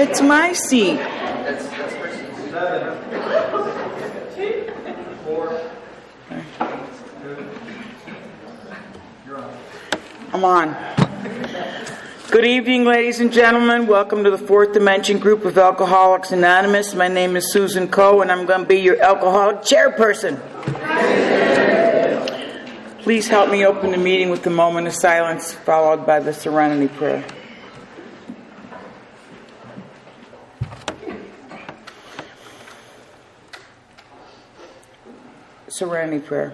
It's my seat. I'm on. Good evening, ladies and gentlemen. Welcome to the Fourth Dimension group of Alcoholics Anonymous. My name is Susan Coe, and I'm going to be your alcoholic chairperson. Please help me open the meeting with a moment of silence, followed by the Serenity Prayer. Serenity Prayer.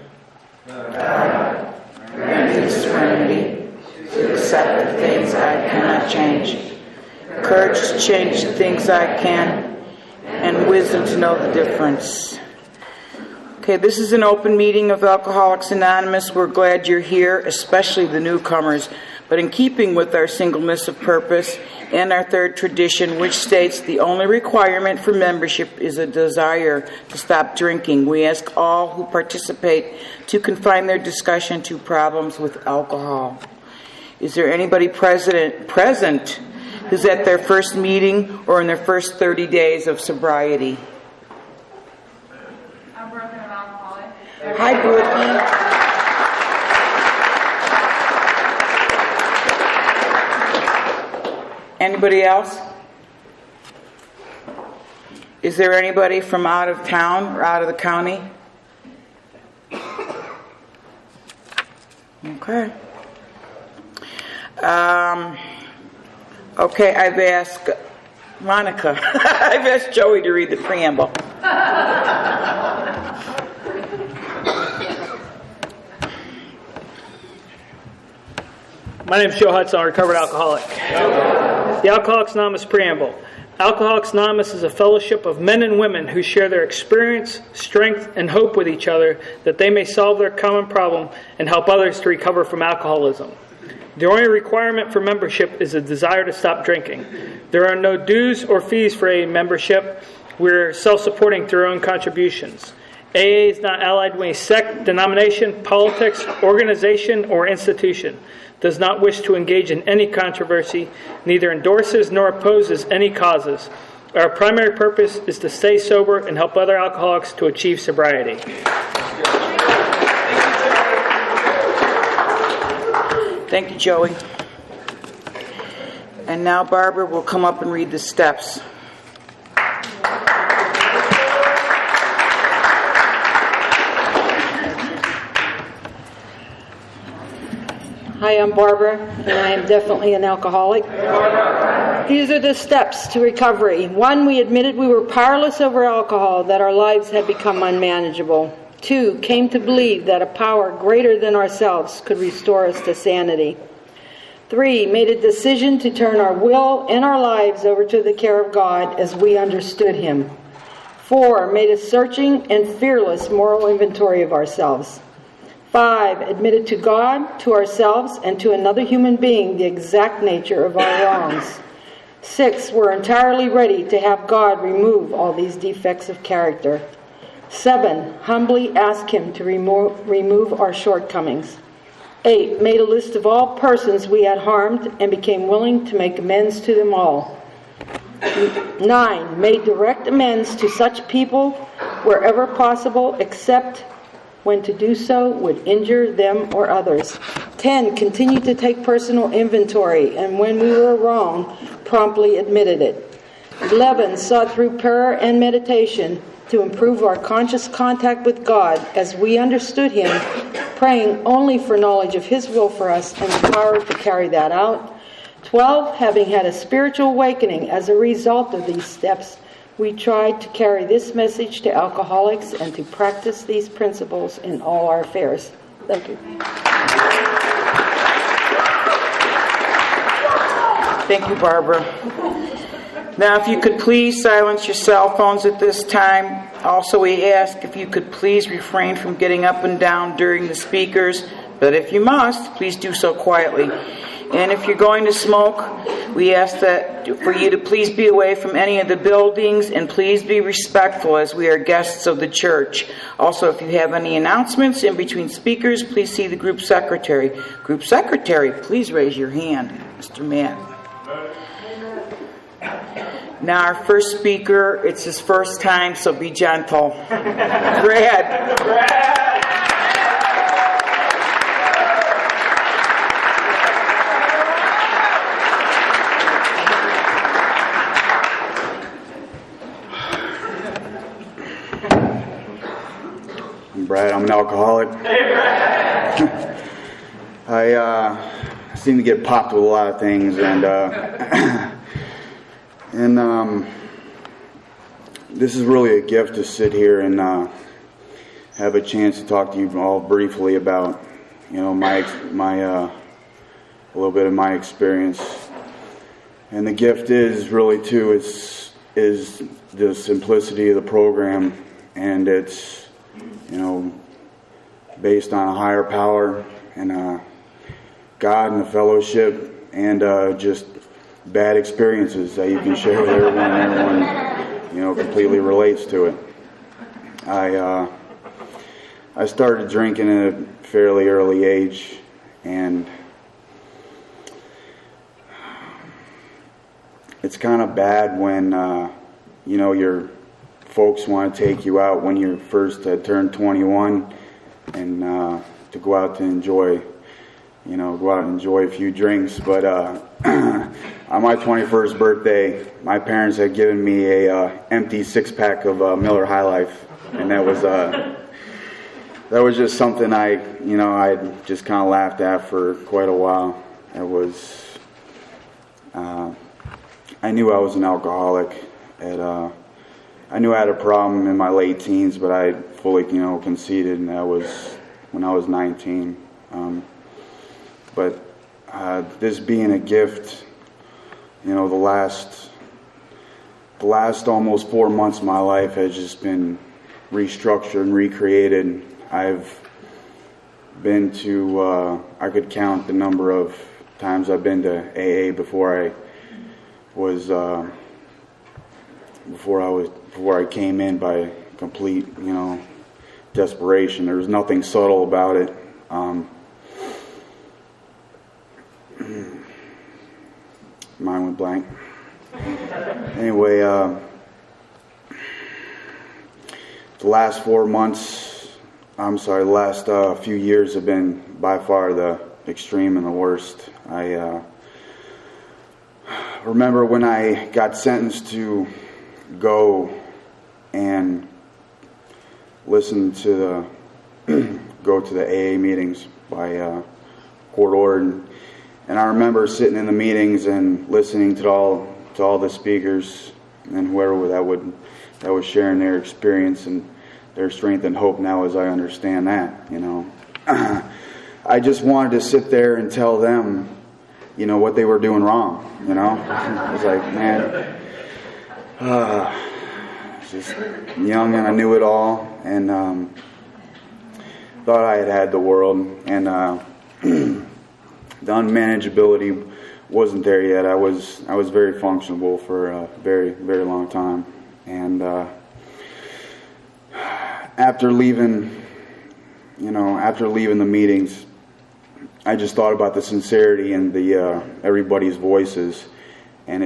God, grant me serenity to accept the things I cannot change, courage to change the things I can, and wisdom to know the difference. Okay, this is an open meeting of Alcoholics Anonymous. We're glad you're here, especially the newcomers. But in keeping with our singleness of purpose and our third tradition, which states the only requirement for membership is a desire to stop drinking, we ask all who participate to confine their discussion to problems with alcohol. Is there anybody present who's at their first meeting or in their first 30 days of sobriety? I'm Brooke, and I'm alcoholic. Hi, Brooke. Anybody else? Is there anybody from out of town or out of the county? Okay. Okay, I've asked Monica. I've asked Joey to read the preamble. My name is Joe Hudson, I'm a recovered alcoholic. The Alcoholics Anonymous Preamble. Alcoholics Anonymous is a fellowship of men and women who share their experience, strength, and hope with each other that they may solve their common problem and help others to recover from alcoholism. The only requirement for membership is a desire to stop drinking. There are no dues or fees for AA membership. We're self-supporting through our own contributions. AA is not allied with any sect, denomination, politics, organization, or institution. Does not wish to engage in any controversy, neither endorses nor opposes any causes. Our primary purpose is to stay sober and help other alcoholics to achieve sobriety. Thank you, Joey. And now Barbara will come up and read the steps. Hi, I'm Barbara, and I am definitely an alcoholic. These are the steps to recovery. 1, we admitted we were powerless over alcohol, that our lives had become unmanageable. 2, came to believe that a power greater than ourselves could restore us to sanity. 3, made a decision to turn our will and our lives over to the care of God as we understood Him. 4, made a searching and fearless moral inventory of ourselves. 5, admitted to God, to ourselves, and to another human being the exact nature of our wrongs. 6, we're entirely ready to have God remove all these defects of character. 7, humbly ask Him to remove our shortcomings. 8, made a list of all persons we had harmed and became willing to make amends to them all. 9, made direct amends to such people wherever possible, except when to do so would injure them or others. 10, continued to take personal inventory, and when we were wrong, promptly admitted it. 11, sought through prayer and meditation to improve our conscious contact with God as we understood Him, praying only for knowledge of His will for us and the power to carry that out. 12, having had a spiritual awakening as a result of these steps, we tried to carry this message to alcoholics and to practice these principles in all our affairs. Thank you. Thank you, Barbara. Now, if you could please silence your cell phones at this time. Also, we ask if you could please refrain from getting up and down during the speakers, but if you must, please do so quietly. And if you're going to smoke, we ask that for you to please be away from any of the buildings and please be respectful as we are guests of the church. Also, if you have any announcements in between speakers, please see the group secretary. Group secretary, please raise your hand, Mr. Matt. Now our first speaker, it's his first time, so be gentle. Brad. I'm Brad. I'm an alcoholic. I seem to get popped with a lot of things, and this is really a gift to sit here and have a chance to talk to you all briefly about, my a little bit of my experience. And the gift is really too is the simplicity of the program, and it's based on a higher power and God and the fellowship, and just bad experiences that you can share with everyone, and everyone completely relates to it. I started drinking at a fairly early age, and it's kind of bad when your folks want to take you out when you first had turned 21 and to go out to enjoy a few drinks. But on my 21st birthday, my parents had given me a empty 6-pack of Miller High Life, and that was just something I just kind of laughed at for quite a while. It was I knew I was an alcoholic. I knew I had a problem in my late teens, but I fully conceded, and that was when I was 19. But this being a gift, the last almost 4 months of my life has just been restructured and recreated. I've been to, I could count the number of times I've been to AA before I came in by complete, desperation. There was nothing subtle about it. Mine went blank. Anyway, the last 4 months, the last few years have been by far the extreme and the worst. I remember when I got sentenced to go and listen to go to the AA meetings by court order, and I remember sitting in the meetings and listening to all the speakers and whoever that was sharing their experience and their strength and hope. Now, as I understand that, I just wanted to sit there and tell them, what they were doing wrong. I was like, man, just young, and I knew it all, and thought I had the world, and the unmanageability wasn't there yet. I was very functionable for a very, very long time, and after leaving the meetings, I just thought about the sincerity and the everybody's voices, and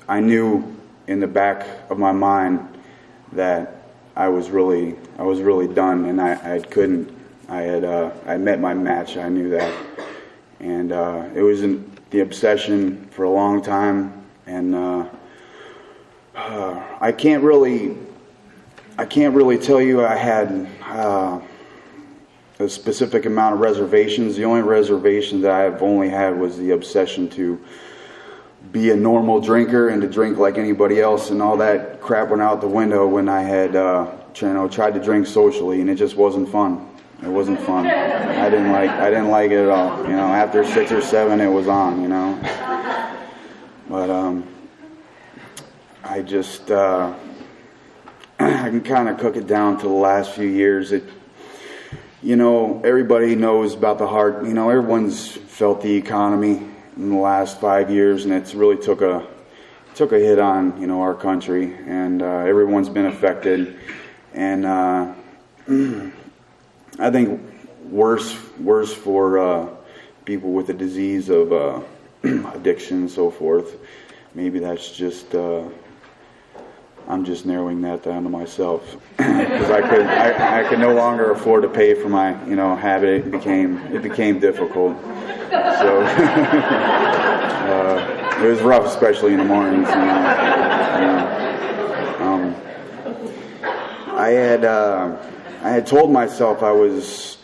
I knew in the back of my mind that I was really done, and I met my match. I knew that, and it was the obsession for a long time, and I can't really tell you I had a specific amount of reservations. The only reservation that I've only had was the obsession to be a normal drinker and to drink like anybody else, and all that crap went out the window when I had tried to drink socially, and it just wasn't fun. It wasn't fun. I didn't like it at all. After 6 or 7, it was on. But I just I can kind of cook it down to the last few years. Everybody knows about the hard. Everyone's felt the economy in the last 5 years, and it's really took a hit on our country, and everyone's been affected, and I think worse for people with the disease of addiction and so forth. Maybe that's just I'm just narrowing that down to myself because I could no longer afford to pay for my habit. It became difficult. So it was rough, especially in the mornings. I had told myself I was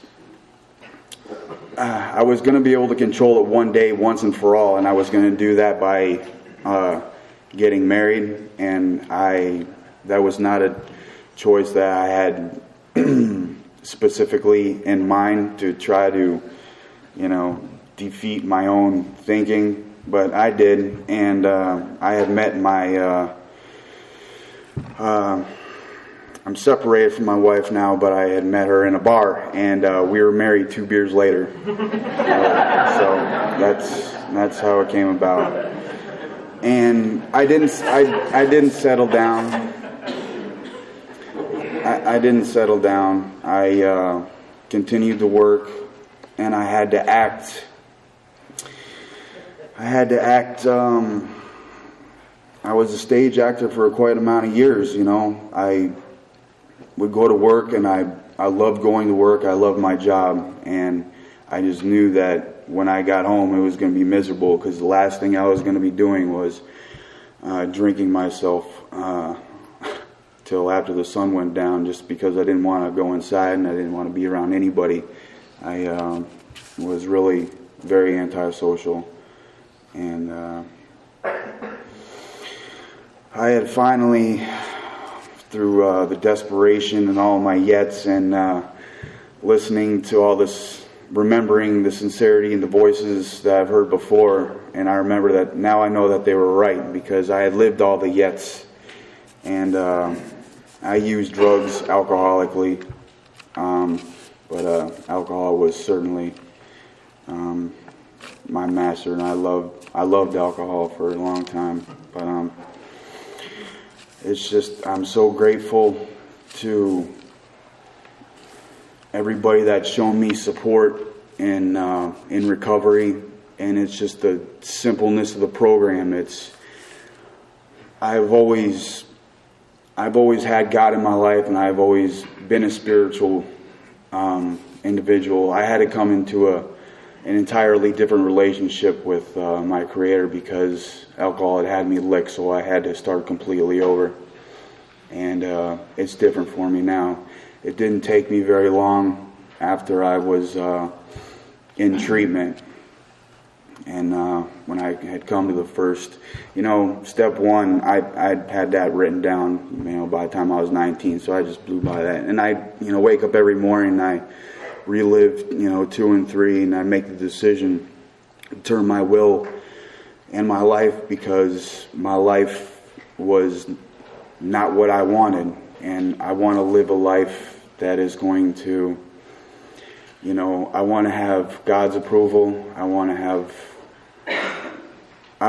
going to be able to control it one day, once and for all, and I was going to do that by getting married, and that was not a choice that I had specifically in mind to try to, defeat my own thinking, but I did, and I had met my. I'm separated from my wife now, but I had met her in a bar, and we were married 2 beers later. So that's how it came about. And I didn't settle down. I didn't settle down. I continued to work, and I had to act. I was a stage actor for quite an amount of years. I would go to work, and I loved going to work. I loved my job, and I just knew that when I got home, it was going to be miserable because the last thing I was going to be doing was drinking myself till after the sun went down, just because I didn't want to go inside and I didn't want to be around anybody. I was really very antisocial, and I had finally, through the desperation and all my yets and listening to all this, remembering the sincerity and the voices that I've heard before, and I remember that now I know that they were right because I had lived all the yets, and I used drugs alcoholically, but alcohol was certainly my master, and I loved alcohol for a long time, but it's just, I'm so grateful to everybody that's shown me support in recovery, and it's just the simpleness of the program. I've always had God in my life, and I've always been a spiritual individual. I had to come into an entirely different relationship with my Creator because alcohol had me licked, so I had to start completely over. And it's different for me now. It didn't take me very long after I was in treatment. And when I had come to the first, step one, I'd had that written down, by the time I was 19, so I just blew by that. And I, wake up every morning and I relive, 2 and 3, and I make the decision to turn my will and my life, because my life was not what I wanted, and I want to live a life that is going to, I want to have God's approval. I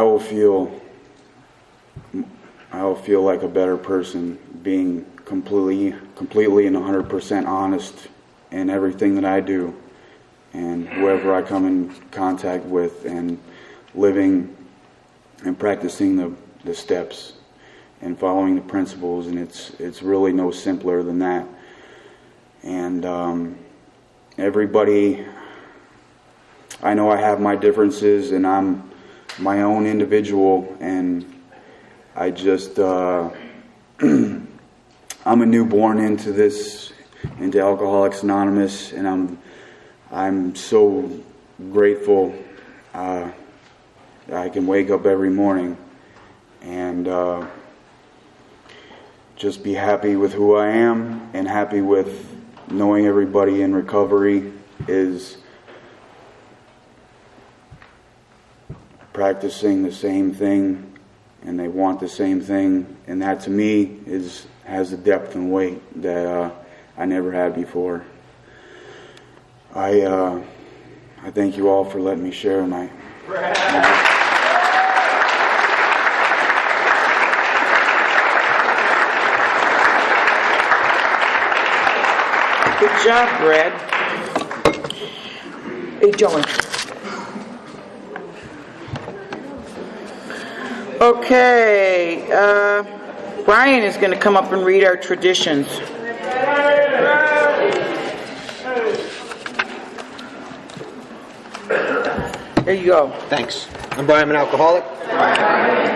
will feel like a better person being completely and 100% honest in everything that I do, and whoever I come in contact with, and living and practicing the steps and following the principles, and it's really no simpler than that. And everybody, I know I have my differences, and I'm my own individual, and I just I'm a newborn into Alcoholics Anonymous, and I'm so grateful I can wake up every morning and just be happy with who I am, and happy with knowing everybody in recovery is practicing the same thing, and they want the same thing, and that to me has a depth and weight that I never had before. I thank you all for letting me share tonight. Good job, Brad. Hey, Joey. Okay, Brian is going to come up and read our traditions. There you go. Thanks. I'm Brian, I'm an alcoholic.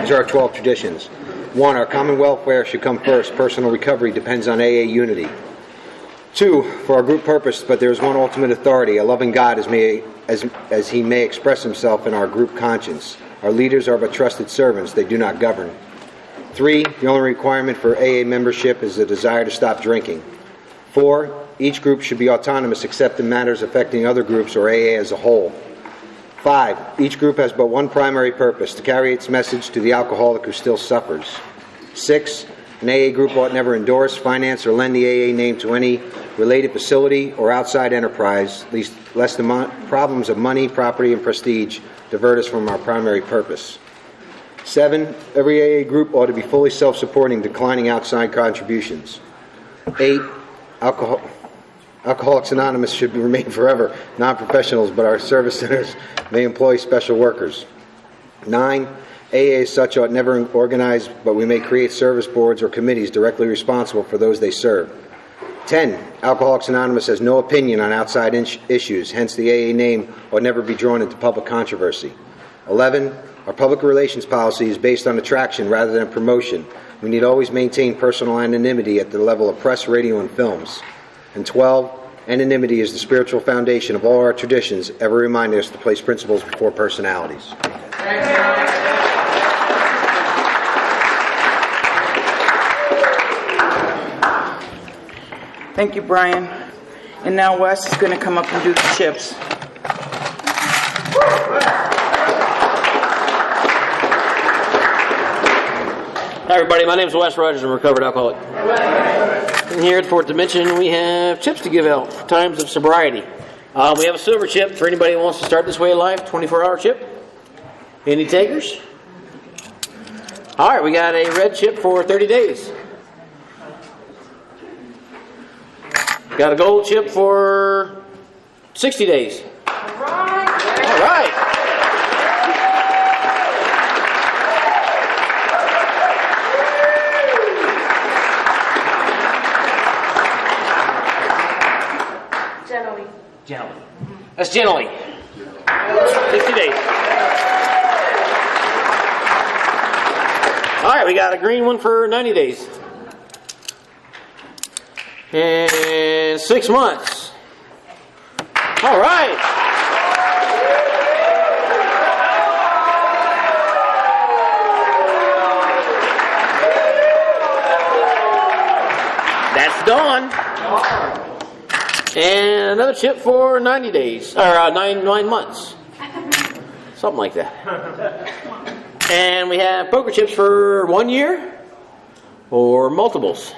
These are our 12 traditions. 1, our common welfare should come first. Personal recovery depends on AA unity. 2, for our group purpose, but there is one ultimate authority, a loving God as he may express himself in our group conscience. Our leaders are but trusted servants, they do not govern. 3, the only requirement for AA membership is a desire to stop drinking. 4, each group should be autonomous except in matters affecting other groups or AA as a whole. 5, each group has but one primary purpose, to carry its message to the alcoholic who still suffers. 6, an AA group ought never endorse, finance, or lend the AA name to any related facility or outside enterprise, lest the problems of money, property, and prestige divert us from our primary purpose. 7, every AA group ought to be fully self-supporting, declining outside contributions. 8, Alcoholics Anonymous should remain forever non-professionals, but our service centers may employ special workers. 9, AA as such ought never organize, but we may create service boards or committees directly responsible for those they serve. 10, Alcoholics Anonymous has no opinion on outside issues, hence the AA name ought never be drawn into public controversy. 11, our public relations policy is based on attraction rather than promotion. We need always maintain personal anonymity at the level of press, radio, and films. And 12, anonymity is the spiritual foundation of all our traditions, ever reminding us to place principles before personalities. Thank you, Brian. And now Wes is going to come up and do the chips. Hi everybody, my name is Wes Rogers. I'm a recovered alcoholic. And here at Fourth Dimension we have chips to give out for times of sobriety. We have a silver chip for anybody who wants to start this way of life, 24-hour chip. Any takers? Alright, we got a red chip for 30 days. Got a gold chip for 60 days. Alright. Gently. That's gently. 60 days. Alright, we got a green one for 90 days. And 6 months. Alright. That's done. And another chip for 90 days, or 9 months. Something like that. And we have poker chips for 1 year or multiples.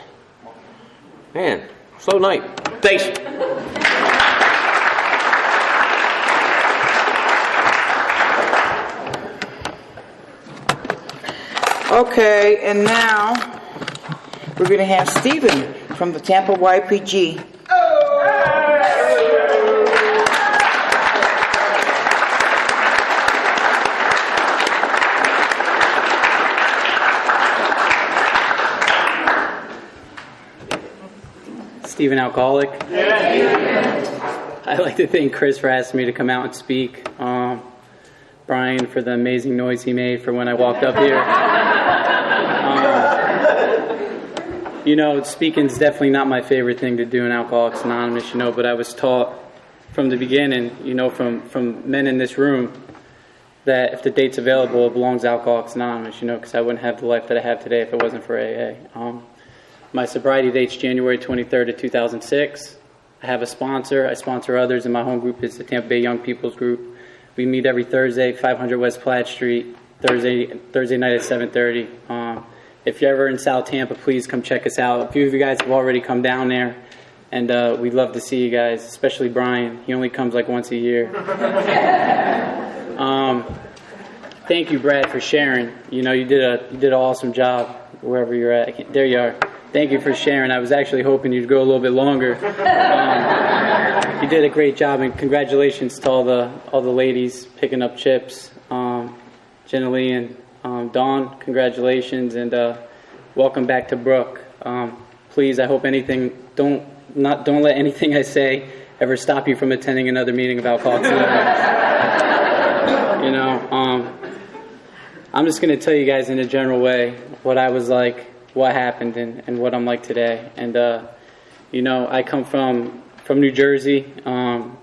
Man, slow night. Thanks. Okay, and now we're going to have Stephen from the Tampa YPG. Stephen Alcoholic. I'd like to thank Chris for asking me to come out and speak. Brian for the amazing noise he made for when I walked up here. Speaking is definitely not my favorite thing to do in Alcoholics Anonymous, but I was taught from the beginning, from men in this room, that if the date's available, it belongs to Alcoholics Anonymous, because I wouldn't have the life that I have today if it wasn't for AA. My sobriety date's January 23rd of 2006. I have a sponsor. I sponsor others, and my home group is the Tampa Bay Young People's Group. We meet every Thursday, 500 West Platt Street, Thursday night at 7:30. If you're ever in South Tampa, please come check us out. A few of you guys have already come down there, and we'd love to see you guys, especially Brian. He only comes like once a year. Thank you, Brad, for sharing. You did an awesome job wherever you're at. There you are. Thank you for sharing. I was actually hoping you'd go a little bit longer. You did a great job, and congratulations to all the ladies picking up chips, Jenna Lee and Dawn, congratulations, and welcome back to Brooke. Please, I hope don't let anything I say ever stop you from attending another meeting of Alcoholics Anonymous. You know, I'm just going to tell you guys in a general way what I was like, what happened, and what I'm like today. And you know, I come from New Jersey, from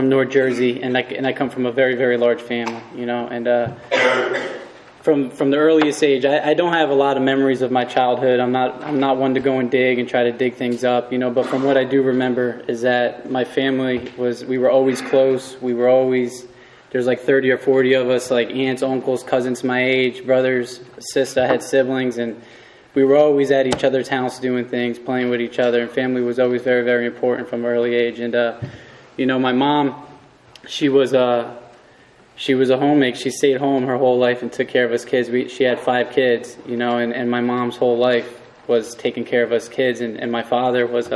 North Jersey, and I come from a very, very large family. You know, and from the earliest age, I don't have a lot of memories of my childhood. I'm not one to go and dig and try to dig things up, you know. But from what I do remember is that my family we were always close. There's like 30 or 40 of us, like aunts, uncles, cousins my age, brothers, sister. I had siblings, and we were always at each other's house doing things, playing with each other. And family was always very, very important from an early age. And you know, my mom, she was a homemaker. She stayed home her whole life and took care of us kids. She had 5 kids, you know, and my mom's whole life was taking care of us kids. And my father was,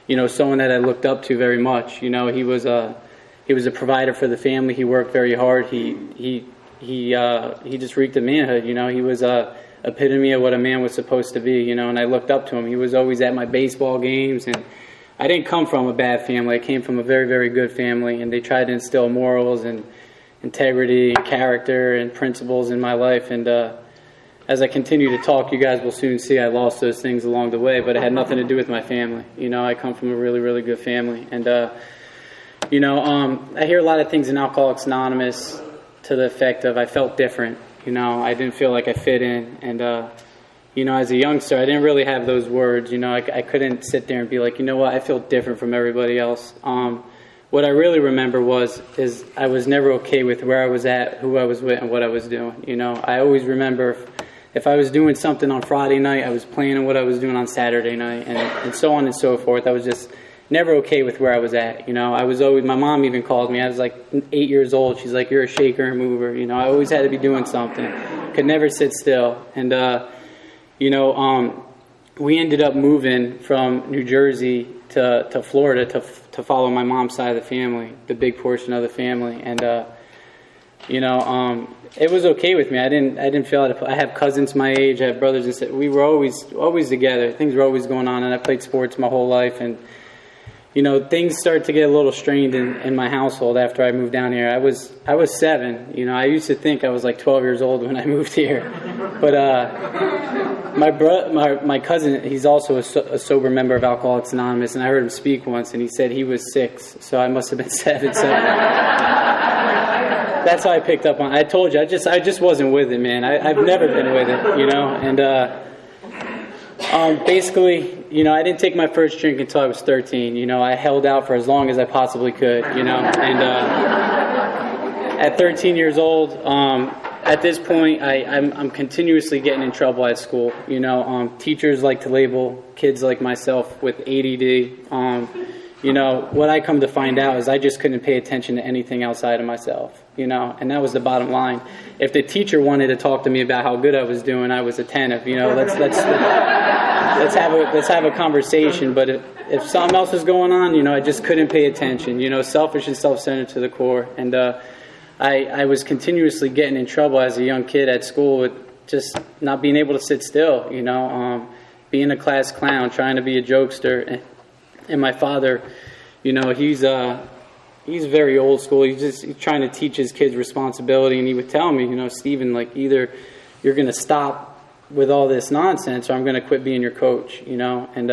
you know, someone that I looked up to very much. You know, he was a provider for the family. He worked very hard. He just reeked of manhood. You know, he was a epitome of what a man was supposed to be. You know, and I looked up to him. He was always at my baseball games, and I didn't come from a bad family. I came from a very, very good family, and they tried to instill morals and integrity, character, and principles in my life. And as I continue to talk, you guys will soon see I lost those things along the way, but it had nothing to do with my family. You know, I come from a really, really good family. And, you know, I hear a lot of things in Alcoholics Anonymous to the effect of I felt different. You know, I didn't feel like I fit in. And, you know, as a youngster, I didn't really have those words. You know, I couldn't sit there and be like, you know what, I feel different from everybody else. What I really remember is I was never okay with where I was at, who I was with, and what I was doing. You know, I always remember if I was doing something on Friday night, I was planning what I was doing on Saturday night, and so on and so forth. I was just never okay with where I was at. You know, I was always, my mom even called me. I was like 8 years old. She's like, you're a shaker and mover. You know, I always had to be doing something. Could never sit still. And, you know, we ended up moving from New Jersey to Florida to follow my mom's side of the family, the big portion of the family. And, you know, it was okay with me. I didn't feel it. I have cousins my age. I have brothers and sisters. We were always together. Things were always going on, and I played sports my whole life. And, you know, things started to get a little strained in my household after I moved down here. I was 7. You know, I used to think I was like 12 years old when I moved here. But my cousin, he's also a sober member of Alcoholics Anonymous, and I heard him speak once, and he said he was 6, so I must have been 7. So that's how I picked up on. I told you, I just wasn't with it, man. I've never been with it, you know. And basically, you know, I didn't take my first drink until I was 13. You know, I held out for as long as I possibly could, you know. And at 13 years old, at this point, I'm continuously getting in trouble at school. You know, teachers like to label kids like myself with ADD. You know, what I come to find out is I just couldn't pay attention to anything outside of myself, you know, and that was the bottom line. If the teacher wanted to talk to me about how good I was doing, I was attentive, you know, let's have a conversation. But if something else was going on, you know, I just couldn't pay attention, you know, selfish and self-centered to the core. And I was continuously getting in trouble as a young kid at school with just not being able to sit still, you know, being a class clown, trying to be a jokester. And my father, you know, he's very old school. He's trying to teach his kids responsibility, and he would tell me, you know, Stephen, like, either you're going to stop with all this nonsense, or I'm going to quit being your coach, you know. And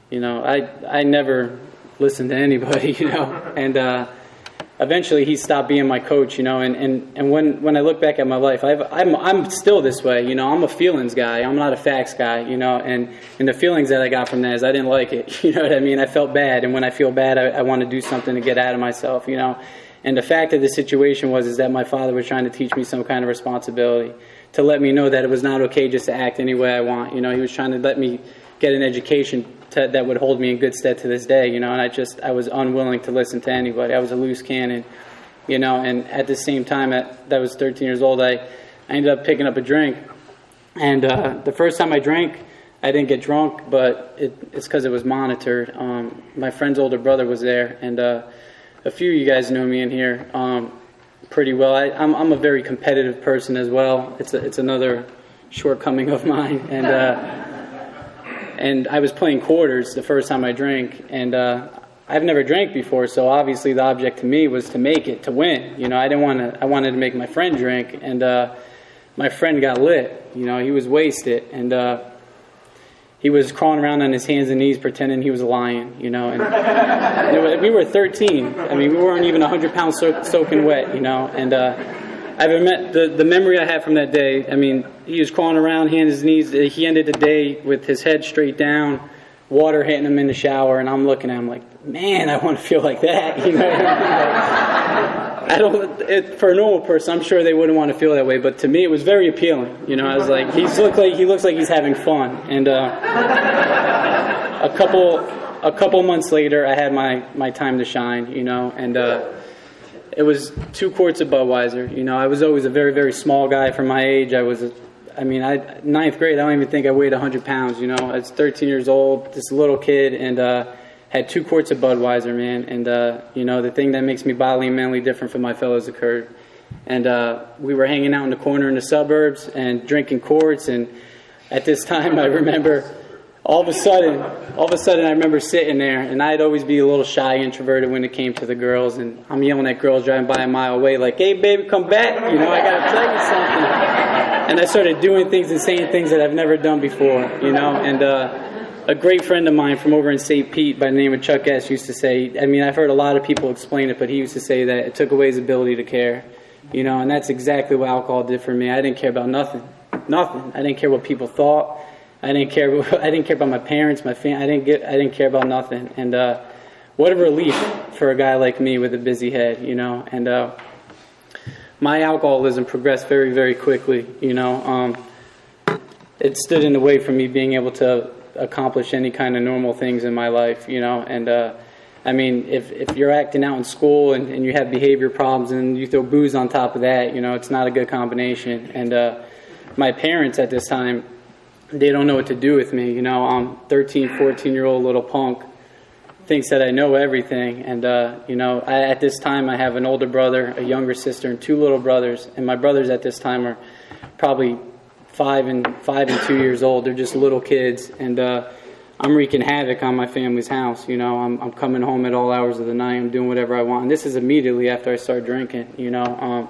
you know, I never listened to anybody, you know. And eventually he stopped being my coach, you know. And when I look back at my life, I'm still this way, you know. I'm a feelings guy. I'm not a facts guy, you know. And the feelings that I got from that is I didn't like it, you know what I mean. I felt bad, and when I feel bad, I want to do something to get out of myself, you know. And the fact of the situation is that my father was trying to teach me some kind of responsibility, to let me know that it was not okay just to act any way I want, you know. He was trying to let me get an education that would hold me in good stead to this day, you know. And I was unwilling to listen to anybody. I was a loose cannon, you know. And at the same time, that was 13 years old, I ended up picking up a drink. And the first time I drank, I didn't get drunk, but it's because it was monitored. My friend's older brother was there, and a few of you guys know me in here. pretty well. I'm a very competitive person as well. It's another shortcoming of mine, and I was playing quarters the first time I drank, and I've never drank before, so obviously the object to me was to make it, to win. You know, I wanted to make my friend drink, and my friend got lit. You know, he was wasted, and he was crawling around on his hands and knees pretending he was a lion, you know. And we were 13. I mean, we weren't even 100 pounds soaking wet, you know. And the memory I have from that day, I mean, he was crawling around, hands and knees. He ended the day with his head straight down, water hitting him in the shower, and I'm looking at him like, man, I want to feel like that, you know. For a normal person, I'm sure they wouldn't want to feel that way, but to me it was very appealing. You know, I was like, he looks like he's having fun. And a couple months later, I had my time to shine. You know, and it was 2 quarts of Budweiser. You know, I was always a very, very small guy for my age. Ninth grade, I don't even think I weighed 100 pounds. You know, I was 13 years old, this little kid, and had 2 quarts of Budweiser, man, and you know, the thing that makes me bodily and mentally different from my fellows occurred. And we were hanging out in the corner in the suburbs and drinking quarts, and at this time I remember all of a sudden I remember sitting there, and I'd always be a little shy, introverted when it came to the girls, and I'm yelling at girls driving by a mile away like, hey baby, come back, you know, I gotta tell you something. And I started doing things and saying things that I've never done before, you know, and a great friend of mine from over in St. Pete by the name of Chuck S. used to say, I mean, I've heard a lot of people explain it, but he used to say that it took away his ability to care, you know, and that's exactly what alcohol did for me. I didn't care about nothing. I didn't care what people thought. I didn't care about my parents, my family. I didn't care about nothing. And what a relief for a guy like me with a busy head, you know. And my alcoholism progressed very, very quickly, you know. It stood in the way for me being able to accomplish any kind of normal things in my life, you know. And I mean, if you're acting out in school and you have behavior problems and you throw booze on top of that, you know, it's not a good combination. And my parents at this time, they don't know what to do with me, you know. I'm 13, 14-year-old little punk, thinks that I know everything. And you know, at this time I have an older brother, a younger sister, and 2 little brothers, and my brothers at this time are probably 5 and 2 years old. They're just little kids, and I'm wreaking havoc on my family's house. You know, I'm coming home at all hours of the night. I'm doing whatever I want, and this is immediately after I started drinking. You know,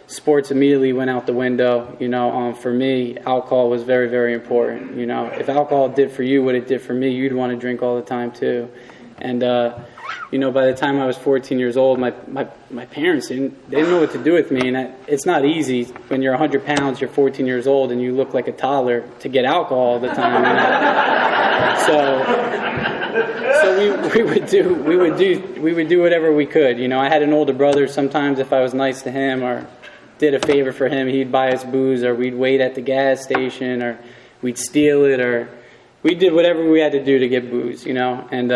sports immediately went out the window. You know, for me, alcohol was very, very important. You know, if alcohol did for you what it did for me, you'd want to drink all the time too. And you know, by the time I was 14 years old, my parents they didn't know what to do with me, and it's not easy when you're 100 pounds, you're 14 years old, and you look like a toddler to get alcohol all the time. You know? So we would do whatever we could. You know, I had an older brother. Sometimes if I was nice to him or did a favor for him, he'd buy us booze, or we'd wait at the gas station, or we'd steal it, or we did whatever we had to do to get booze. You know, and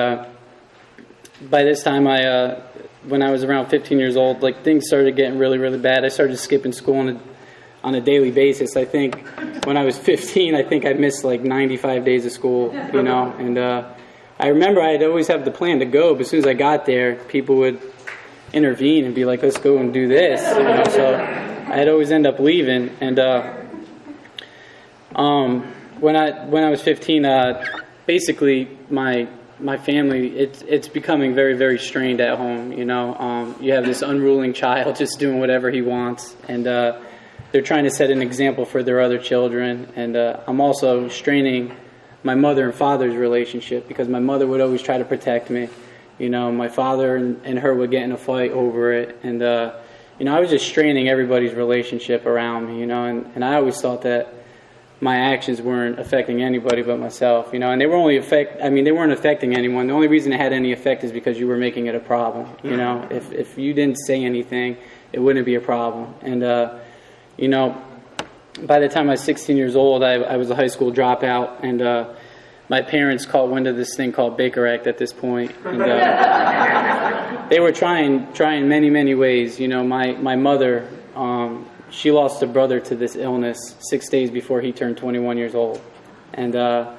by this time, when I was around 15 years old, like, things started getting really, really bad. I started skipping school on a daily basis. I think when I was 15, I think I missed like 95 days of school, you know. And I remember I'd always have the plan to go, but as soon as I got there, people would intervene and be like, let's go and do this. You know? So I'd always end up leaving. And when I was 15, basically my family, it's becoming very, very strained at home, you know. You have this unruling child just doing whatever he wants, and they're trying to set an example for their other children. And I'm also straining my mother and father's relationship, because my mother would always try to protect me. You know, my father and her would get in a fight over it, and you know, I was just straining everybody's relationship around me, you know. And I always thought that my actions weren't affecting anybody but myself, you know, and they weren't affecting anyone. The only reason it had any effect is because you were making it a problem, you know. If you didn't say anything, it wouldn't be a problem. And, you know, by the time I was 16 years old, I was a high school dropout, and my parents caught wind of this thing called Baker Act at this point. And they were trying many, many ways. You know, my mother, she lost a brother to this illness 6 days before he turned 21 years old. And, I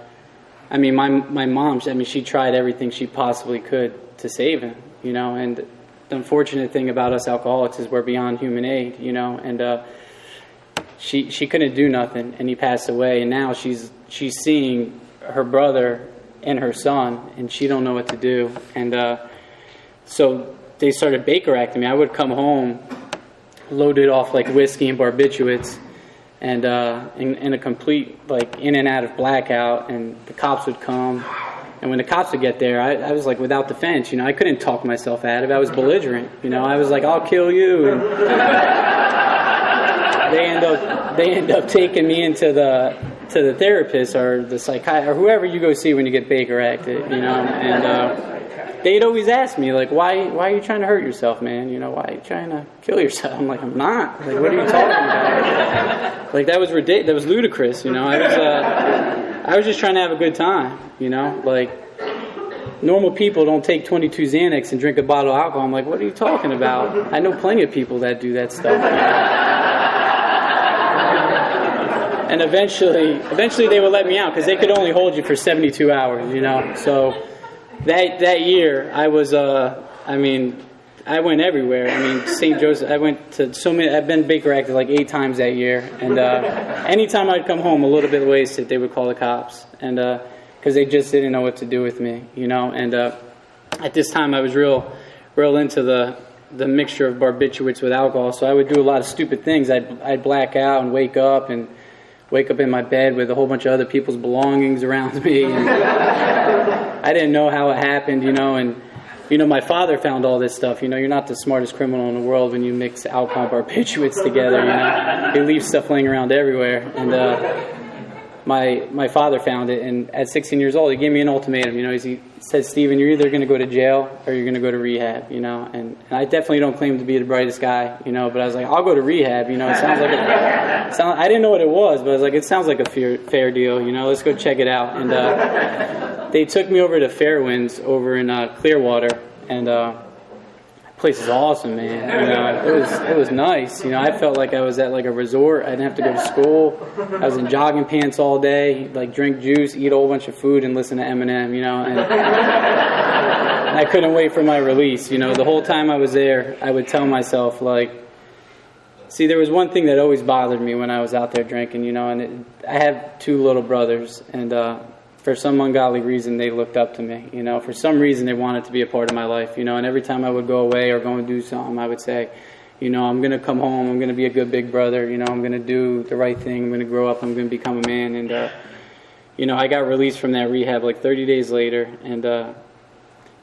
mean, my mom, she tried everything she possibly could to save him, you know. And unfortunate thing about us alcoholics is we're beyond human aid, you know, and she couldn't do nothing, and he passed away, and now she's seeing her brother and her son, and she don't know what to do, and so they started Baker acting me. I would come home loaded off like whiskey and barbiturates, and in a complete like in and out of blackout, and the cops would come. And when the cops would get there, I was like without defense, you know. I couldn't talk myself out of it. I was belligerent, you know. I was like, "I'll kill you." And they end up taking me into the therapist or the psychiatrist or whoever you go see when you get Baker acted, you know. And they'd always ask me like, "Why are you trying to hurt yourself, man? You know, why are you trying to kill yourself?" I'm like, "I'm not. Like, what are you talking about?" Like that was ridiculous. That was ludicrous, you know. I was just trying to have a good time, you know, like normal people don't take 22 Xanax and drink a bottle of alcohol. I'm like, what are you talking about? I know plenty of people that do that stuff. And eventually they would let me out because they could only hold you for 72 hours, you know. So that year I was, I went everywhere. I mean, St. Joseph, I went to so many, I've been Baker acted like 8 times that year. And anytime I'd come home a little bit wasted, they would call the cops. And because they just didn't know what to do with me, you know. And at this time I was real into the mixture of barbiturates with alcohol. So I would do a lot of stupid things. I'd black out and wake up in my bed with a whole bunch of other people's belongings around me. And I didn't know how it happened, you know. And you know, my father found all this stuff. You know, you're not the smartest criminal in the world when you mix alcohol and barbiturates together, you know. He leaves stuff laying around everywhere. And my father found it, and at 16 years old, he gave me an ultimatum. You know, he said, "Stephen, you're either going to go to jail or you're going to go to rehab," you know. And I definitely don't claim to be the brightest guy, you know, but I was like, I'll go to rehab, you know. It sounds like I didn't know what it was, but I was like, it sounds like a fair deal, you know. Let's go check it out. And they took me over to Fairwinds over in Clearwater, and that place is awesome, man. You know, it was nice. You know, I felt like I was at like a resort. I didn't have to go to school. I was in jogging pants all day, like drink juice, eat a whole bunch of food, and listen to Eminem. You know, and I couldn't wait for my release. You know, the whole time I was there, I would tell myself like, see, there was one thing that always bothered me when I was out there drinking. You know, and I have 2 little brothers, and for some ungodly reason, they looked up to me. You know, for some reason, they wanted to be a part of my life. You know, and every time I would go away or go and do something, I would say, you know, I'm going to come home. I'm going to be a good big brother. You know, I'm going to do the right thing. I'm going to grow up. I'm going to become a man. And, you know, I got released from that rehab like 30 days later. And,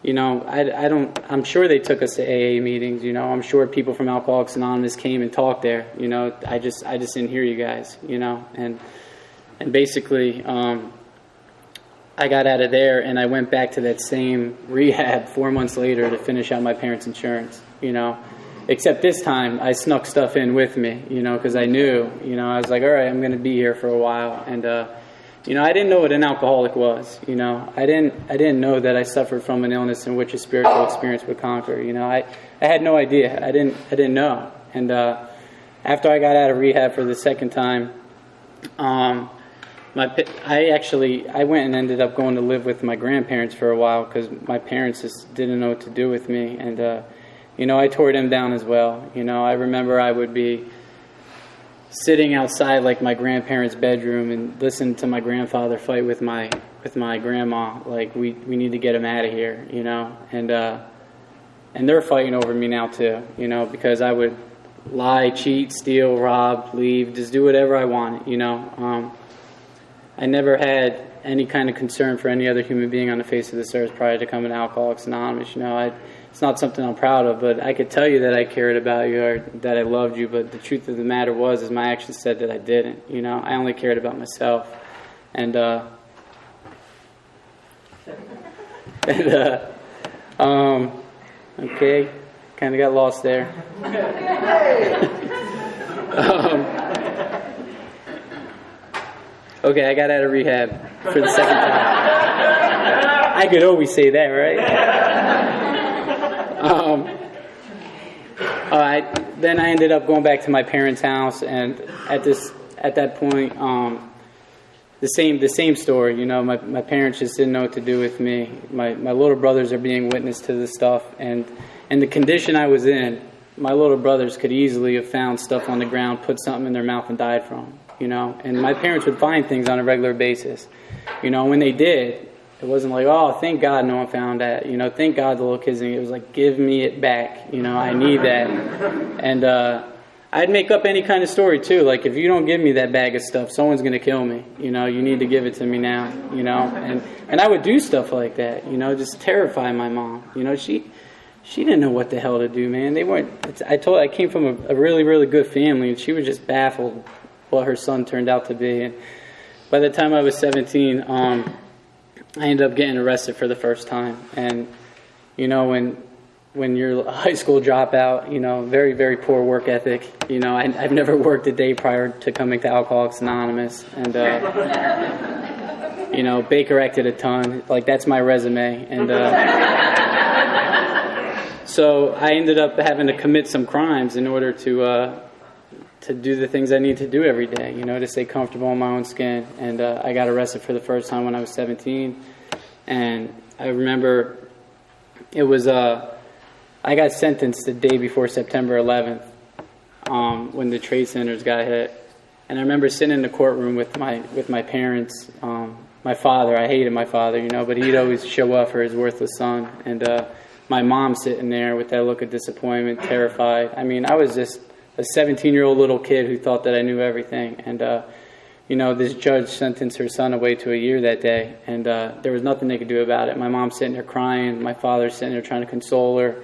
you know, I'm sure they took us to AA meetings. You know, I'm sure people from Alcoholics Anonymous came and talked there. You know, I just didn't hear you guys, you know. And basically, I got out of there and I went back to that same rehab 4 months later to finish out my parents' insurance, you know. Except this time I snuck stuff in with me, you know, because I knew, you know, I was like, all right, I'm going to be here for a while. And, you know, I didn't know what an alcoholic was, you know. I didn't know that I suffered from an illness in which a spiritual experience would conquer, you know. I had no idea. I didn't know. And after I got out of rehab for the second time, I went and ended up going to live with my grandparents for a while because my parents just didn't know what to do with me. And, you know, I tore them down as well. You know, I remember I would be sitting outside like my grandparents' bedroom and listening to my grandfather fight with my grandma. Like, we need to get him out of here, you know. And they're fighting over me now too, you know, because I would lie, cheat, steal, rob, leave, just do whatever I wanted, you know. I never had any kind of concern for any other human being on the face of this earth prior to coming to Alcoholics Anonymous. You know, it's not something I'm proud of, but I could tell you that I cared about you or that I loved you, but the truth of the matter was my actions said that I didn't. You know, I only cared about myself. And, okay, kind of got lost there. Okay, I got out of rehab for the second time. I could always say that, right? Then I ended up going back to my parents' house, and at that point, the same story. You know, my parents just didn't know what to do with me. My little brothers are being witness to this stuff, and the condition I was in, my little brothers could easily have found stuff on the ground, put something in their mouth, and died from. You know, and my parents would find things on a regular basis. You know, when they did, it wasn't like, oh, thank God no one found that. You know, thank God the little kids didn't. It was like, give me it back. You know, I need that. And I'd make up any kind of story too. Like, if you don't give me that bag of stuff, someone's going to kill me. You know, you need to give it to me now. You know, and I would do stuff like that. You know, just terrify my mom. You know, she didn't know what the hell to do, man. They weren't. I came from a really, really good family, and she was just baffled what her son turned out to be. And by the time I was 17, I ended up getting arrested for the first time. And you know, when you're a high school dropout, you know, very, very poor work ethic. You know, I've never worked a day prior to coming to Alcoholics Anonymous, and you know, Baker acted a ton. Like, that's my resume, and so I ended up having to commit some crimes in order to do the things I need to do every day, you know, to stay comfortable in my own skin. And I got arrested for the first time when I was 17. And I remember it was, I got sentenced the day before September 11th when the trade centers got hit. And I remember sitting in the courtroom with my parents. My father, I hated my father, you know, but he'd always show up for his worthless son. And my mom sitting there with that look of disappointment, terrified. I mean, I was just a 17-year-old little kid who thought that I knew everything. And, you know, this judge sentenced her son away to a year that day, and there was nothing they could do about it. My mom's sitting there crying. My father's sitting there trying to console her,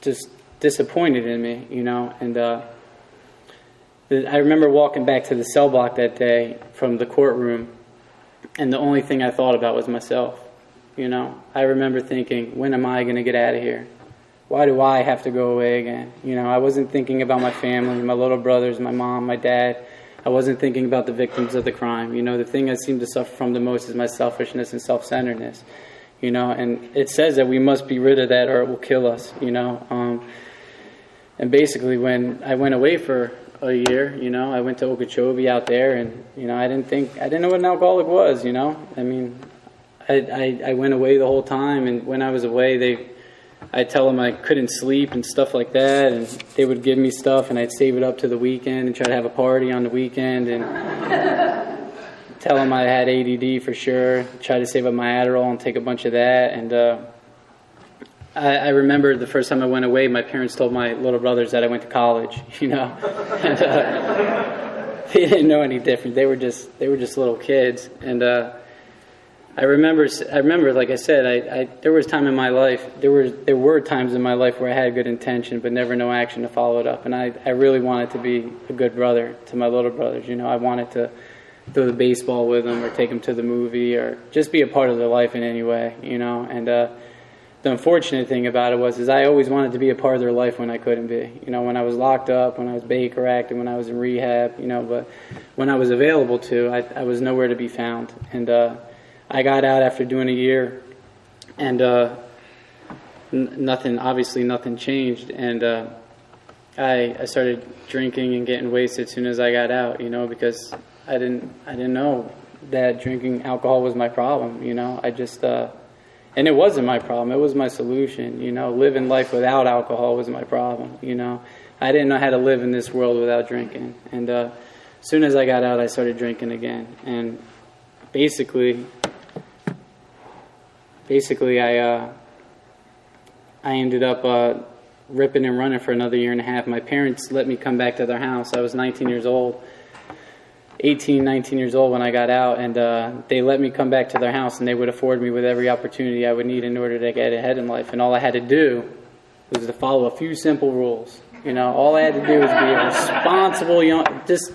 just disappointed in me, you know. And I remember walking back to the cell block that day from the courtroom, and the only thing I thought about was myself, you know. I remember thinking, when am I going to get out of here? Why do I have to go away again? You know, I wasn't thinking about my family, my little brothers, my mom, my dad. I wasn't thinking about the victims of the crime. You know, the thing I seem to suffer from the most is my selfishness and self-centeredness. You know, and it says that we must be rid of that or it will kill us, you know. And basically when I went away for a year, you know, I went to Okeechobee out there, and, you know, I didn't know what an alcoholic was, you know. I mean, I went away the whole time, and when I was away, I'd tell them I couldn't sleep and stuff like that, and they would give me stuff, and I'd save it up to the weekend and try to have a party on the weekend, and tell them I had ADD for sure, try to save up my Adderall and take a bunch of that. And I remember the first time I went away, my parents told my little brothers that I went to college, you know, and they didn't know any different. They were just little kids. And I remember, like I said, there was time in my life, there were times in my life where I had good intention, but never no action to follow it up. And I really wanted to be a good brother to my little brothers. You know, I wanted to throw the baseball with them, or take them to the movie, or just be a part of their life in any way, you know. And the unfortunate thing about it was I always wanted to be a part of their life when I couldn't be. You know, when I was locked up, when I was Baker acting, when I was in rehab, you know, but when I was available to, I was nowhere to be found. And I got out after doing a year, and nothing changed. And I started drinking and getting wasted as soon as I got out, you know, because I didn't know that drinking alcohol was my problem, you know. I just and it wasn't my problem, it was my solution, you know. Living life without alcohol was my problem, you know. I didn't know how to live in this world without drinking. And as soon as I got out, I started drinking again. And basically I ended up ripping and running for another year and a half. My parents let me come back to their house. I was 19 years old when I got out, and they let me come back to their house, and they would afford me with every opportunity I would need in order to get ahead in life. And all I had to do was to follow a few simple rules. You know, all I had to do was be a responsible just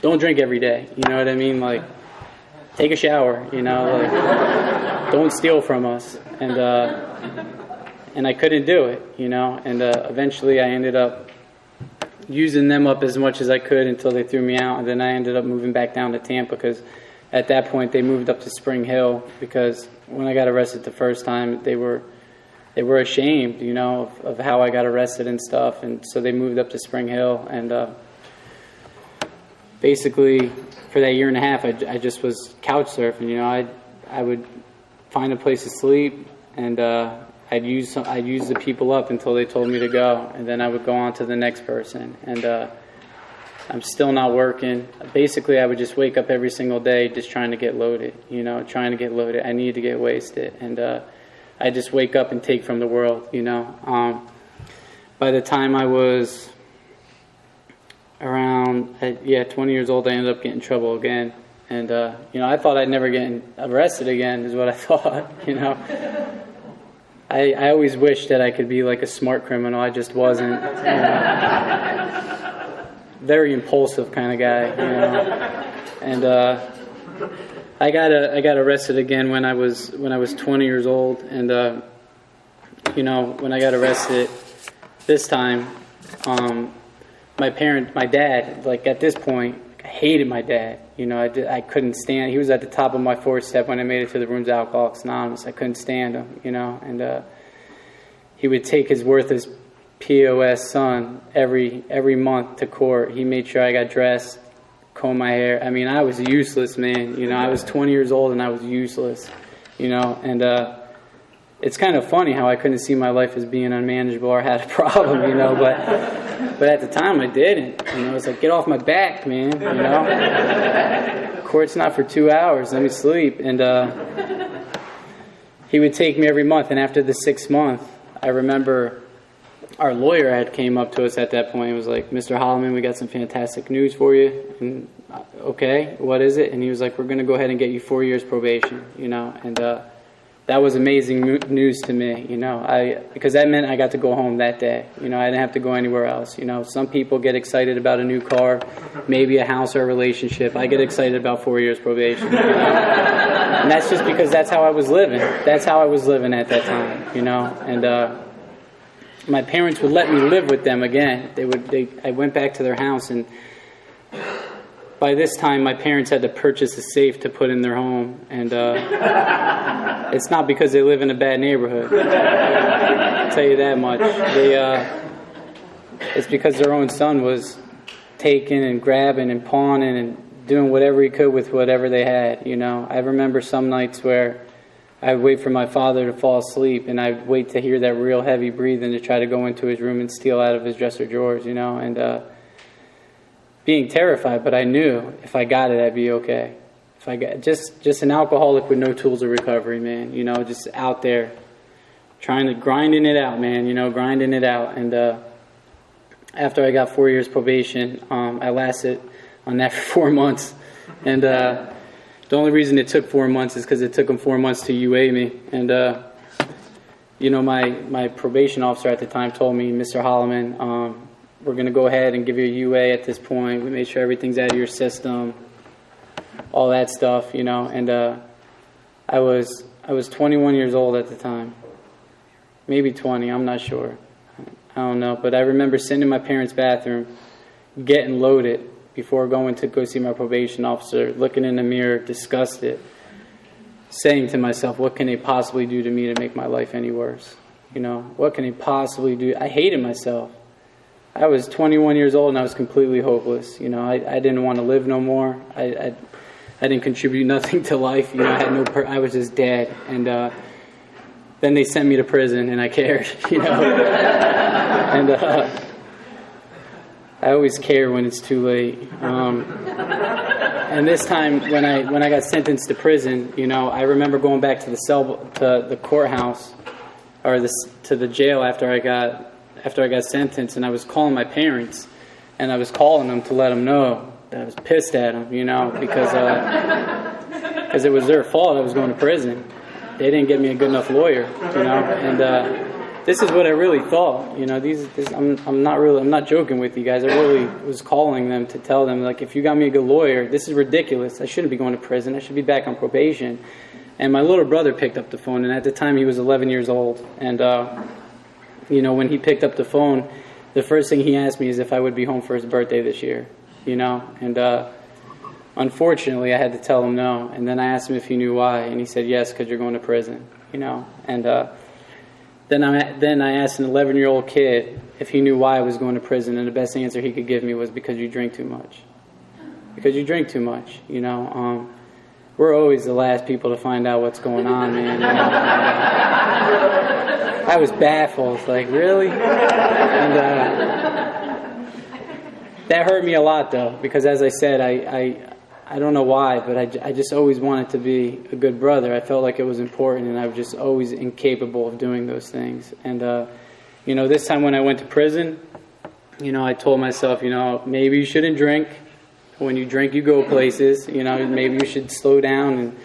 don't drink every day. You know what I mean? Like, take a shower, you know, like, don't steal from us. And I couldn't do it, you know. And eventually I ended up using them up as much as I could until they threw me out. And then I ended up moving back down to Tampa, because at that point they moved up to Spring Hill, because when I got arrested the first time, they were ashamed, you know, of how I got arrested and stuff. And so they moved up to Spring Hill. And basically for that year and a half, I just was couch surfing. You know, I would find a place to sleep, and I'd use the people up until they told me to go, and then I would go on to the next person. And I'm still not working. Basically, I would just wake up every single day just trying to get loaded. You know, trying to get loaded. I needed to get wasted, and I just wake up and take from the world. You know, by the time I was around 20 years old, I ended up getting in trouble again. And, you know, I thought I'd never get arrested again is what I thought, you know. I always wished that I could be like a smart criminal. I just wasn't. You know. Very impulsive kind of guy, you know. And I got arrested again when I was 20 years old. And, you know, when I got arrested this time, my dad, like at this point, I hated my dad. You know, I couldn't stand. He was at the top of my fourth step when I made it to the rooms of Alcoholics Anonymous. I couldn't stand him, you know. And he would take his worthless POS son every month to court. He made sure I got dressed, combed my hair. I mean, I was useless, man. You know, I was 20 years old and I was useless, you know. And it's kind of funny how I couldn't see my life as being unmanageable or had a problem, you know. But at the time, I didn't. You know, I was like, get off my back, man, you know. Court's not for 2 hours. Let me sleep. And he would take me every month. And after the 6th month, I remember our lawyer had came up to us at that point and was like, Mr. Holloman, we got some fantastic news for you. And, okay, what is it? And he was like, we're going to go ahead and get you 4 years probation, you know. And that was amazing news to me, you know, because that meant I got to go home that day. You know, I didn't have to go anywhere else. You know, some people get excited about a new car, maybe a house or a relationship. I get excited about 4 years probation. You know? And that's just because that's how I was living. That's how I was living at that time, you know. And my parents would let me live with them again. I went back to their house, and by this time, my parents had to purchase a safe to put in their home, and it's not because they live in a bad neighborhood. I'll tell you that much. It's because their own son was taking and grabbing and pawning and doing whatever he could with whatever they had. You know, I remember some nights where I'd wait for my father to fall asleep, and I'd wait to hear that real heavy breathing to try to go into his room and steal out of his dresser drawers. You know, and being terrified, but I knew if I got it, I'd be okay. If I got just an alcoholic with no tools of recovery, man. You know, just out there, grinding it out, man. You know, grinding it out. And after I got 4 years probation, I lasted on that for 4 months. And the only reason it took 4 months is because it took them 4 months to UA me. And you know, my probation officer at the time told me, Mr. Holloman, we're going to go ahead and give you a UA at this point. We made sure everything's out of your system, all that stuff, you know. And I was 21 years old at the time, maybe 20. I'm not sure. I don't know. But I remember sitting in my parents' bathroom, getting loaded before going to go see my probation officer, looking in the mirror, disgusted, saying to myself, "What can they possibly do to me to make my life any worse? You know, what can they possibly do?" I hated myself. I was 21 years old and I was completely hopeless. You know, I didn't want to live no more. I didn't contribute nothing to life. You know, I had I was just dead. And then they sent me to prison, and I cared. You know, and I always care when it's too late. And this time, when I got sentenced to prison, you know, I remember going back to the courthouse, or to the jail after I got sentenced, and I was calling my parents, and I was calling them to let them know that I was pissed at them, you know, because it was their fault I was going to prison. They didn't get me a good enough lawyer, you know, and this is what I really thought, you know. I'm not joking with you guys. I really was calling them to tell them, like, if you got me a good lawyer, this is ridiculous. I shouldn't be going to prison. I should be back on probation. And my little brother picked up the phone, and at the time he was 11 years old, and you know, when he picked up the phone, the first thing he asked me is if I would be home for his birthday this year, you know. And unfortunately, I had to tell him no. And then I asked him if he knew why, and he said yes, because you're going to prison, you know. And then I asked an 11-year-old kid if he knew why I was going to prison, and the best answer he could give me was because you drink too much. because you drink too much, you know. We're always the last people to find out what's going on, man. You know? I was baffled, like, really? And that hurt me a lot, though, because as I said, I don't know why, but I just always wanted to be a good brother. I felt like it was important, and I was just always incapable of doing those things. And, you know, this time when I went to prison, you know, I told myself, you know, maybe you shouldn't drink. When you drink, you go places. You know, maybe you should slow down and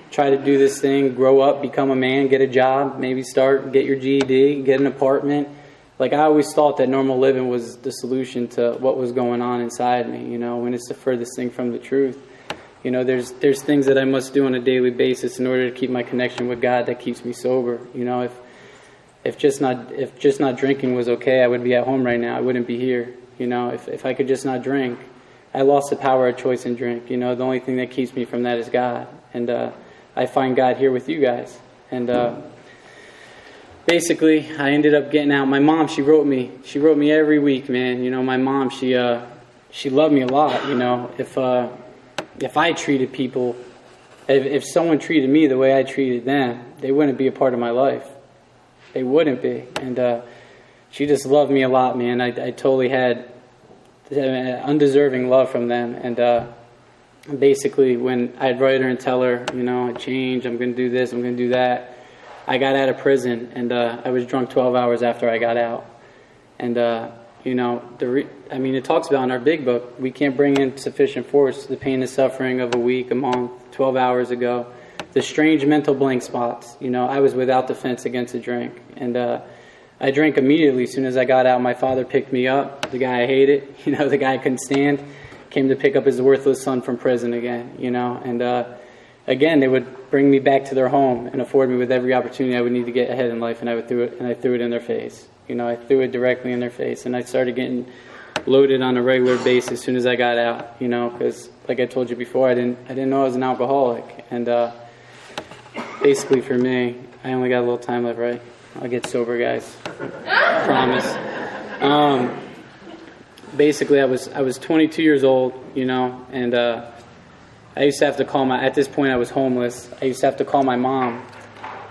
try to do this thing, grow up, become a man, get a job, maybe get your GED, get an apartment. Like, I always thought that normal living was the solution to what was going on inside me, you know, when it's the furthest thing from the truth. You know, there's things that I must do on a daily basis in order to keep my connection with God that keeps me sober. You know, if just not drinking was okay, I would be at home right now. I wouldn't be here. You know, if I could just not drink, I lost the power of choice and drink. You know, the only thing that keeps me from that is God. And I find God here with you guys. And basically, I ended up getting out. My mom, she wrote me every week, man. You know, my mom, she loved me a lot. You know, if I treated people, if someone treated me the way I treated them, they wouldn't be a part of my life. They wouldn't be. And she just loved me a lot, man. I totally had undeserving love from them. And basically, when I'd write her and tell her, you know, I changed, I'm going to do this, I'm going to do that, I got out of prison, and I was drunk 12 hours after I got out. And, you know, it talks about in our big book, we can't bring in sufficient force the pain and suffering of a week, a month, 12 hours ago. The strange mental blank spots. You know, I was without defense against a drink. And I drank immediately as soon as I got out. My father picked me up, the guy I hated, you know, the guy I couldn't stand, came to pick up his worthless son from prison again, you know. And again, they would bring me back to their home and afford me with every opportunity I would need to get ahead in life, and I threw it in their face. You know, I threw it directly in their face, and I started getting loaded on a regular basis as soon as I got out, you know, because like I told you before, I didn't know I was an alcoholic. And basically for me, I only got a little time left, right? I'll get sober, guys. Promise. Basically, I was 22 years old, you know, and I used to have to call at this point I was homeless. I used to have to call my mom,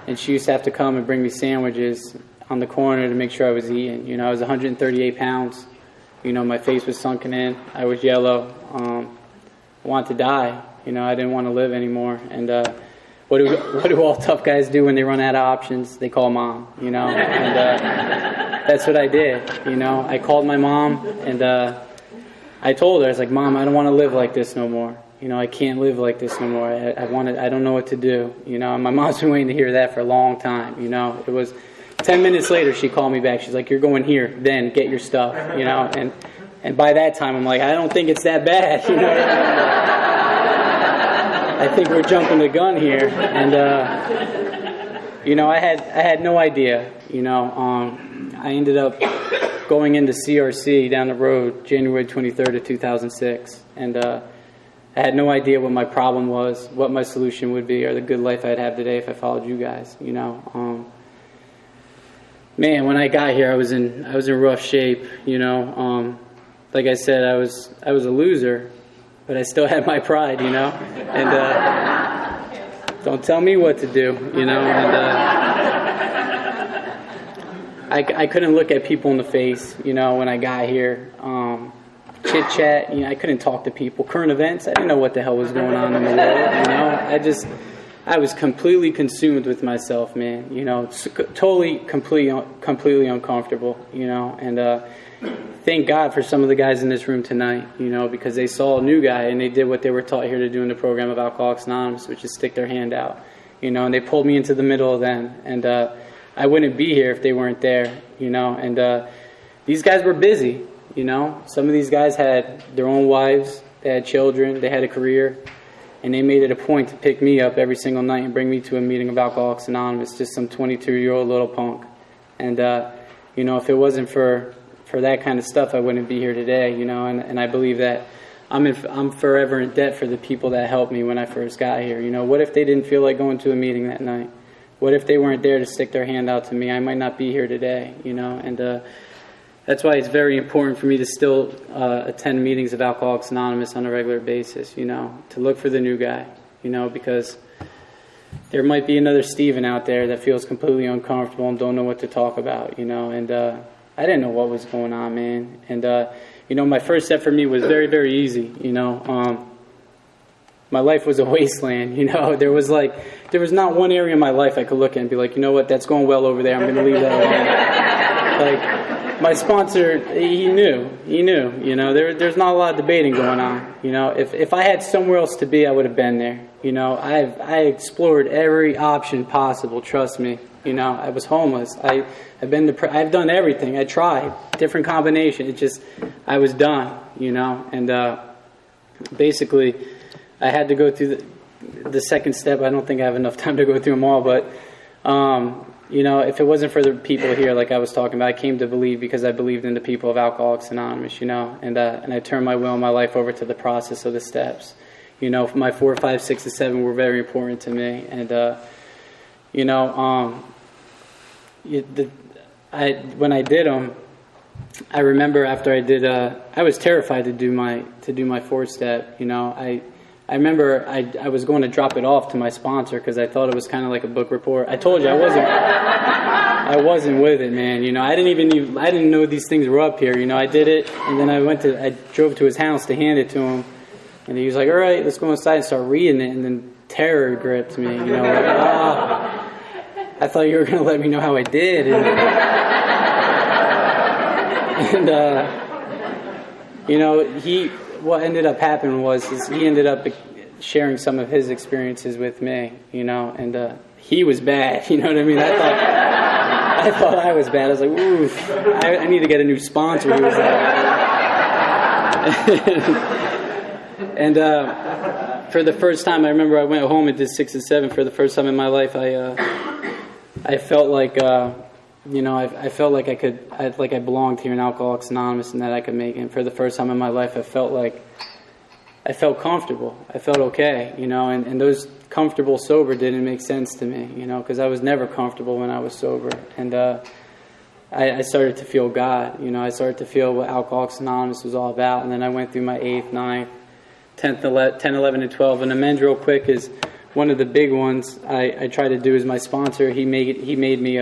and she used to have to come and bring me sandwiches on the corner to make sure I was eating. You know, I was 138 pounds. You know, my face was sunken in. I was yellow. I wanted to die. You know, I didn't want to live anymore. And what do all tough guys do when they run out of options? They call mom, you know. And that's what I did, you know. I called my mom, and I told her, I was like, Mom, I don't want to live like this no more. You know, I can't live like this no more. I don't know what to do, you know. And my mom's been waiting to hear that for a long time, you know. It was 10 minutes later, she called me back. She's like, you're going here, then get your stuff, you know. And by that time, I'm like, I don't think it's that bad, you know. I think we're jumping the gun here. And, you know, I had no idea, you know. I ended up going into CRC down the road January 23rd of 2006. And I had no idea what my problem was, what my solution would be, or the good life I'd have today if I followed you guys, you know. Man, when I got here, I was in rough shape, you know. Like I said, I was a loser, but I still had my pride, you know. And don't tell me what to do, you know. And I couldn't look at people in the face, you know, when I got here. Chit chat, you know, I couldn't talk to people. Current events, I didn't know what the hell was going on in the world, you know. I was completely consumed with myself, man. You know, totally, completely uncomfortable. You know, and thank God for some of the guys in this room tonight. You know, because they saw a new guy and they did what they were taught here to do in the program of Alcoholics Anonymous, which is stick their hand out. You know, and they pulled me into the middle of them, and I wouldn't be here if they weren't there. You know, and these guys were busy. You know, some of these guys had their own wives, they had children, they had a career. And they made it a point to pick me up every single night and bring me to a meeting of Alcoholics Anonymous, just some 22-year-old little punk. And, you know, if it wasn't for that kind of stuff, I wouldn't be here today, you know. And I believe that I'm forever in debt for the people that helped me when I first got here. You know, what if they didn't feel like going to a meeting that night? What if they weren't there to stick their hand out to me? I might not be here today, you know. And that's why it's very important for me to still attend meetings of Alcoholics Anonymous on a regular basis, you know, to look for the new guy, you know, because there might be another Steven out there that feels completely uncomfortable and don't know what to talk about, you know, and I didn't know what was going on, man. And, you know, my first step for me was very, very easy, you know. My life was a wasteland, you know. There was not one area in my life I could look at and be like, you know what, that's going well over there, I'm going to leave that alone. Like, my sponsor, he knew, you know. There's not a lot of debating going on, you know. If I had somewhere else to be, I would have been there, you know. I explored every option possible, trust me. You know, I was homeless. I've done everything. I tried different combinations. I was done, you know. And basically, I had to go through the second step. I don't think I have enough time to go through them all, but you know, if it wasn't for the people here, like I was talking about, I came to believe because I believed in the people of Alcoholics Anonymous, you know, and I turned my will and my life over to the process of the steps. You know, my 4, 5, 6, and 7 were very important to me, and you know, when I did them, I remember after I did, I was terrified to do my 4th step. You know, I remember I was going to drop it off to my sponsor because I thought it was kind of like a book report. I told you I wasn't with it, man. You know, I didn't know these things were up here. You know, I did it, and then I drove to his house to hand it to him, and he was like, "All right, let's go inside and start reading it," and then terror gripped me. You know, like, I thought you were going to let me know how I did. And you know, what ended up happening was he ended up sharing some of his experiences with me, you know, and he was bad, you know what I mean? I thought I was bad. I was like, oof, I need to get a new sponsor. He was like, and for the first time, I remember I went home and did 6 and 7. For the first time in my life, I felt like, you know, I felt like I belonged here in Alcoholics Anonymous and that I could make it. And for the first time in my life, I felt comfortable. I felt okay, you know, and those comfortable sober didn't make sense to me, you know, because I was never comfortable when I was sober. And I started to feel God, you know, I started to feel what Alcoholics Anonymous was all about. And then I went through my 8th, 9th, 10, 11, and 12. And amend real quick is one of the big ones I tried to do as my sponsor. He made me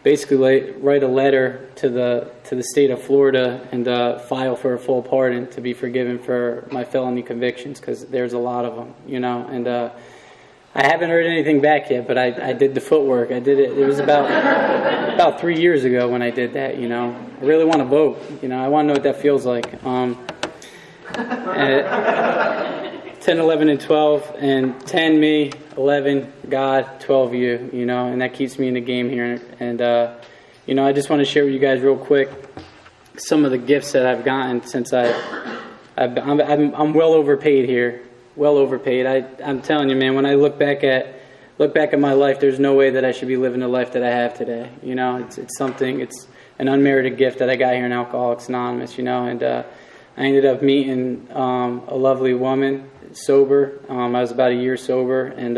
basically write a letter to the state of Florida and file for a full pardon to be forgiven for my felony convictions, because there's a lot of them, you know. And I haven't heard anything back yet, but I did the footwork. I did it. It was about 3 years ago when I did that, you know. I really want to vote, you know. I want to know what that feels like. 10, 11, and 12, and 10 me, 11 God, 12 you, you know, and that keeps me in the game here. And you know, I just want to share with you guys real quick some of the gifts that I've gotten since I'm well overpaid here, well overpaid. I'm telling you, man, when I look back at my life, there's no way that I should be living the life that I have today. You know, it's an unmerited gift that I got here in Alcoholics Anonymous, you know. And I ended up meeting a lovely woman, sober. I was about a year sober, and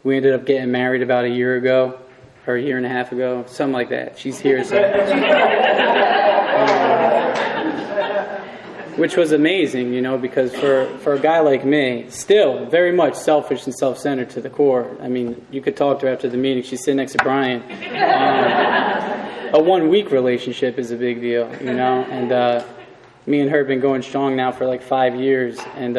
we ended up getting married about a year ago, or a year and a half ago, something like that. She's here, so which was amazing, you know, because for a guy like me, still very much selfish and self-centered to the core. I mean, you could talk to her after the meeting. She's sitting next to Brian. A 1-week relationship is a big deal, you know, and me and her have been going strong now for like 5 years, and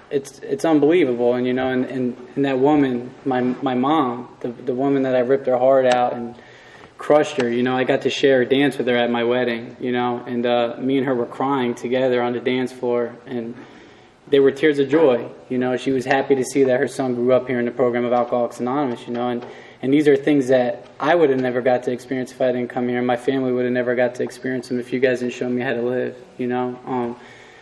it's unbelievable. And you know, and that woman, my mom, the woman that I ripped her heart out and crushed her, you know, I got to share a dance with her at my wedding, you know, and me and her were crying together on the dance floor, and they were tears of joy. You know, she was happy to see that her son grew up here in the program of Alcoholics Anonymous, you know, and these are things that I would have never got to experience if I didn't come here, and my family would have never got to experience them if you guys didn't show me how to live, you know.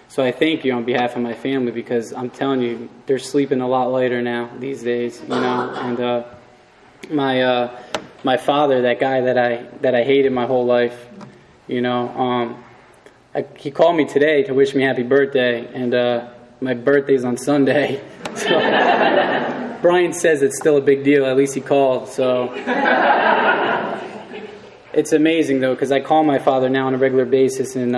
So I thank you on behalf of my family, because I'm telling you, they're sleeping a lot lighter now these days, you know. And my father, that guy that I hated my whole life, you know, he called me today to wish me happy birthday, and my birthday's on Sunday. So Brian says it's still a big deal. At least he called. So It's amazing though, because I call my father now on a regular basis, and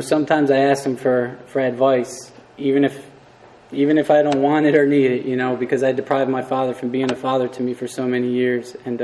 sometimes I ask him for advice, even if I don't want it or need it, because I deprived my father from being a father to me for so many years, and